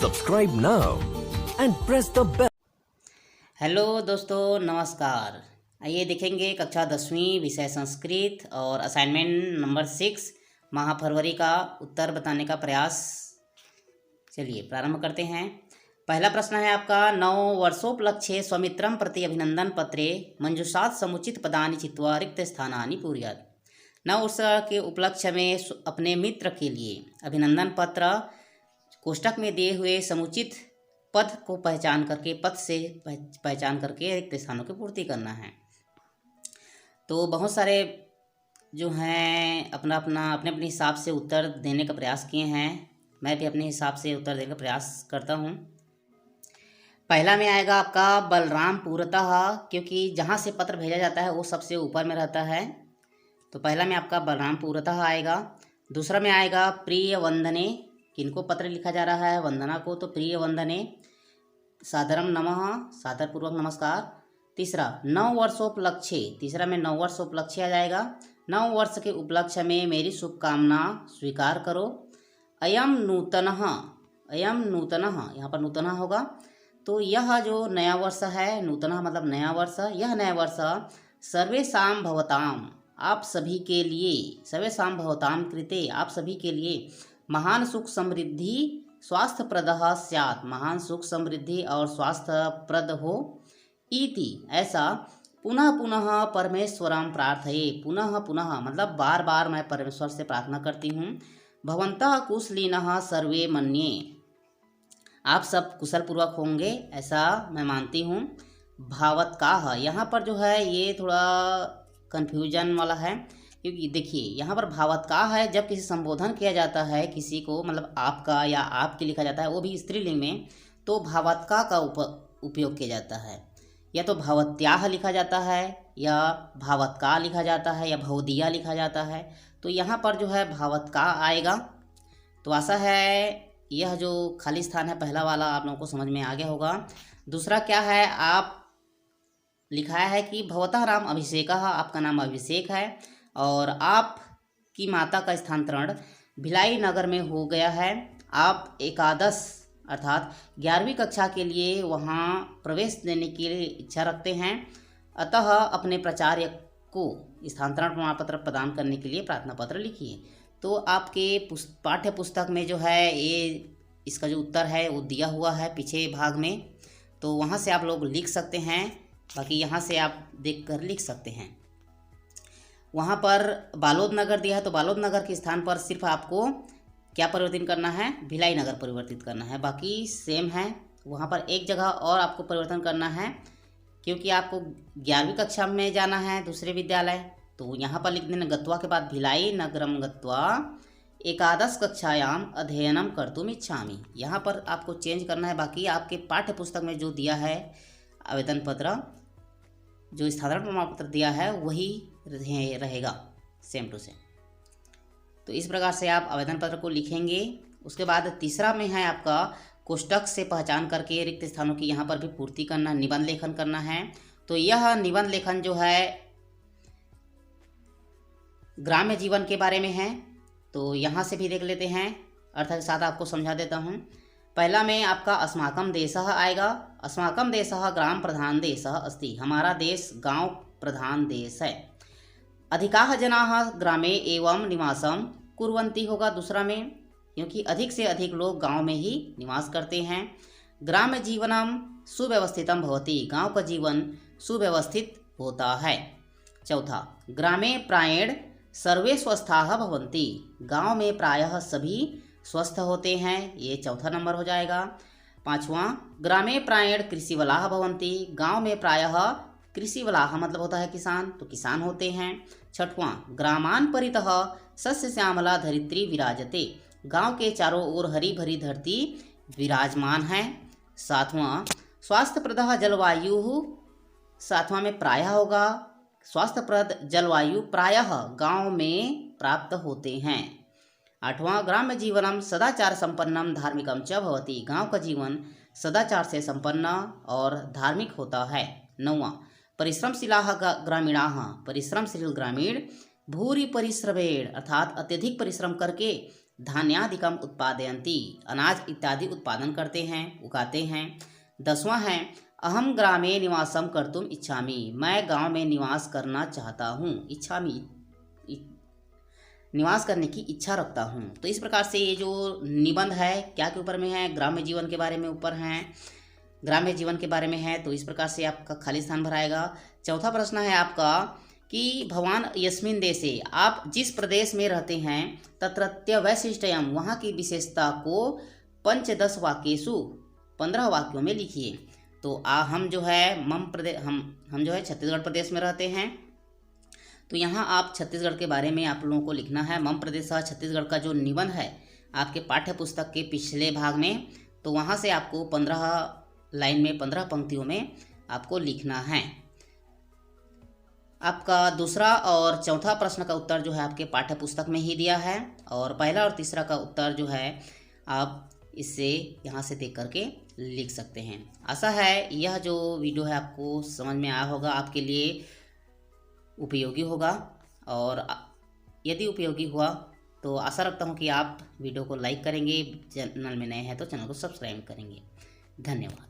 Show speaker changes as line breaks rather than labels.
Subscribe now and press the bell.
Hello दोस्तों, नमस्कार। आइए देखेंगे कक्षा 10वीं विषय संस्कृत और असाइनमेंट नंबर 6 माह फरवरी का उत्तर बताने का प्रयास। चलिए प्रारंभ करते हैं। पहला प्रश्न है आपका, 9 वर्षोपलक्ष्ये स्वमित्रं प्रति अभिनंदन पत्रे मंजूषात् समुचित पदानि चित्वा रिक्त स्थानानि पूरयात्। 9 वर्ष के उपलक्ष्य में अपने मित्र के लिए अभिनंदन पत्र कोष्टक में दिए हुए समुचित पद को पहचान करके पहचान करके रिक्त स्थानों की पूर्ति करना है। तो बहुत सारे जो हैं अपने अपने हिसाब से उत्तर देने का प्रयास किए हैं। मैं भी अपने हिसाब से उत्तर देने का प्रयास करता हूँ। पहला में आएगा आपका बलरामपुरतः, क्योंकि जहाँ से पत्र भेजा जाता है वो सबसे ऊपर में रहता है, तो पहला में आपका बलरामपुरतः आएगा। दूसरा में आएगा प्रिय वंदने, किनको पत्र लिखा जा रहा है, वंदना को, तो प्रिय वंदने सादरम नमः, सादरपूर्वक नमस्कार। तीसरा 9 वर्षोपलक्ष्ये, तीसरा में 9 वर्षोपलक्ष्य आ जाएगा। 9 वर्ष के उपलक्ष्य में मेरी शुभकामना स्वीकार करो। अयम नूतनः, अयम नूतनः, यहाँ पर नूतनः होगा, तो यह जो नया वर्ष है, नूतनः मतलब नया वर्ष, यह नया वर्ष सर्वेषां भवताम, आप सभी के लिए, सर्वेषां भवताम कृते, आप सभी के लिए महान सुख समृद्धि स्वास्थ्यप्रदः स्यात्, महान सुख समृद्धि और स्वास्थ्यप्रद हो। इति, ऐसा पुनः पुनः परमेश्वरं प्रार्थये, पुनः पुनः मतलब बार बार मैं परमेश्वर से प्रार्थना करती हूँ। भवन्तः कुशलिनः सर्वे मन्ये, आप सब कुशल पूर्वक होंगे ऐसा मैं मानती हूँ। भावत्काः, यहाँ पर जो है ये थोड़ा कन्फ्यूजन वाला है, क्योंकि देखिए यहाँ पर भावत्काः है, जब किसी संबोधन किया जाता है किसी को, मतलब आपका या आपकी लिखा जाता है, वो भी स्त्रीलिंग में, तो भावत्काः का उपयोग किया जाता है। या तो भवत्याः लिखा जाता है, या भावत्काः लिखा जाता है, या भवदीया लिखा जाता है, तो यहाँ पर जो है भावत्काः आएगा। तो आशा है यह जो खाली स्थान है पहला वाला आप लोगों को समझ में आ गया होगा। दूसरा क्या है, आप लिखाया है कि भवतः नाम अभिषेकः, आपका नाम अभिषेक है और आपकी माता का स्थानांतरण भिलाई नगर में हो गया है। आप एकादश अर्थात 11वीं कक्षा के लिए वहाँ प्रवेश देने की इच्छा रखते हैं, अतः अपने प्राचार्य को स्थानांतरण प्रमाण पत्र प्रदान करने के लिए प्रार्थना पत्र लिखिए। तो आपके पाठ्य पुस्तक में जो है ये इसका जो उत्तर है वो दिया हुआ है पीछे भाग में, तो वहाँ से आप लोग लिख सकते हैं, बाकी यहाँ से आप देखकर लिख सकते हैं। वहाँ पर बालोद नगर दिया है, तो बालोद नगर के स्थान पर सिर्फ आपको क्या परिवर्तन करना है, भिलाई नगर परिवर्तित करना है, बाकी सेम है। वहाँ पर एक जगह और आपको परिवर्तन करना है, क्योंकि आपको 11वीं कक्षा में जाना है दूसरे विद्यालय, तो यहाँ पर लिख देना गत्वा के बाद भिलाई नगरम गत्वा एकादश कक्षायाम अध्ययनम कर्तुम इच्छामि। यहाँ पर आपको चेंज करना है, बाकी आपके पाठ्य पुस्तक में जो दिया है आवेदन पत्र, जो स्थानांतरण प्रमाण पत्र दिया है वही रहेगा सेम टू सेम। तो इस प्रकार से आप आवेदन पत्र को लिखेंगे। उसके बाद तीसरा में है आपका कोष्टक से पहचान करके रिक्त स्थानों की यहाँ पर भी पूर्ति करना, निबंध लेखन करना है। तो यह निबंध लेखन जो है ग्राम्य जीवन के बारे में है, तो यहाँ से भी देख लेते हैं, अर्थ के साथ आपको समझा देता हूँ। पहला में आपका अस्माकं देशः आएगा। अस्माकं देशः ग्राम प्रधान देशः अस्ति, हमारा देश गांव प्रधान देश है। अधिकाः जनाः ग्रामे एवं निवासं कुर्वन्ति होगा दूसरा में, क्योंकि अधिक से अधिक लोग गांव में ही निवास करते हैं। ग्राम्य जीवनम सुव्यवस्थितं भवति, गांव का जीवन सुव्यवस्थित होता है। चौथा, ग्रामे प्रायेण सर्वे स्वस्थाः भवन्ति, गांव में प्रायः सभी स्वस्थ होते हैं, ये चौथा नंबर हो जाएगा। पांचवा, ग्रामे प्रायेण कृषिवलाः भवन्ति, गांव में प्रायः कृषिवलाः मतलब होता है किसान, तो किसान होते हैं। छठवां, ग्रामान परितः सस्य श्यामला धरित्री विराजते, गांव के चारों ओर हरी भरी धरती विराजमान है। सातवां, स्वास्थ्यप्रदः जलवायु, सातवां में प्रायः होगा, स्वास्थ्यप्रद जलवायु प्रायः गांव में प्राप्त होते हैं। आठवां, ग्राम्य जीवनम सदाचार संपन्नम धार्मिकम च भवति, गांव का जीवन सदाचार से संपन्न और धार्मिक होता है। नौवां, परिश्रमशीलाः ग्रामीणाः, परिश्रमशील ग्रामीण भूरि परिश्रमेण अर्थात अत्यधिक परिश्रम करके धान्यादिकम उत्पादयन्ति, अनाज इत्यादि उत्पादन करते हैं, उगाते हैं। 10वां है अहम ग्रामे निवासम कर्तुम इच्छामि, मैं गांव में निवास करना चाहता हूँ। इच्छामि, निवास करने की इच्छा रखता हूँ। तो इस प्रकार से ये जो निबंध है क्या के ऊपर में है, ग्राम्य जीवन के बारे में ऊपर हैं, ग्राम्य जीवन के बारे में है। तो इस प्रकार से आपका खाली स्थान भराएगा। चौथा प्रश्न है आपका कि भवान यस्मिन देशे, आप जिस प्रदेश में रहते हैं, तत्रत्य वैशिष्ट्यम, वहाँ की विशेषता को 15 वाक्येषु, 15 वाक्यों में लिखिए। तो हम जो है मम प्रदेश, हम जो है छत्तीसगढ़ प्रदेश में रहते हैं। तो यहाँ आप छत्तीसगढ़ के बारे में आप लोगों को लिखना है। मम प्रदेश छत्तीसगढ़ का जो निबंध है आपके पाठ्य पुस्तक के पिछले भाग में, तो वहाँ से आपको 15 लाइन में 15 पंक्तियों में आपको लिखना है। आपका दूसरा और चौथा प्रश्न का उत्तर जो है आपके पाठ्य पुस्तक में ही दिया है, और पहला और तीसरा का उत्तर जो है आप इससे यहाँ से देख करके लिख सकते हैं। आशा है यह जो वीडियो है आपको समझ में आया होगा, आपके लिए उपयोगी होगा। और यदि उपयोगी हुआ तो आशा रखता हूँ कि आप वीडियो को लाइक करेंगे, चैनल में नए हैं तो चैनल को सब्सक्राइब करेंगे। धन्यवाद।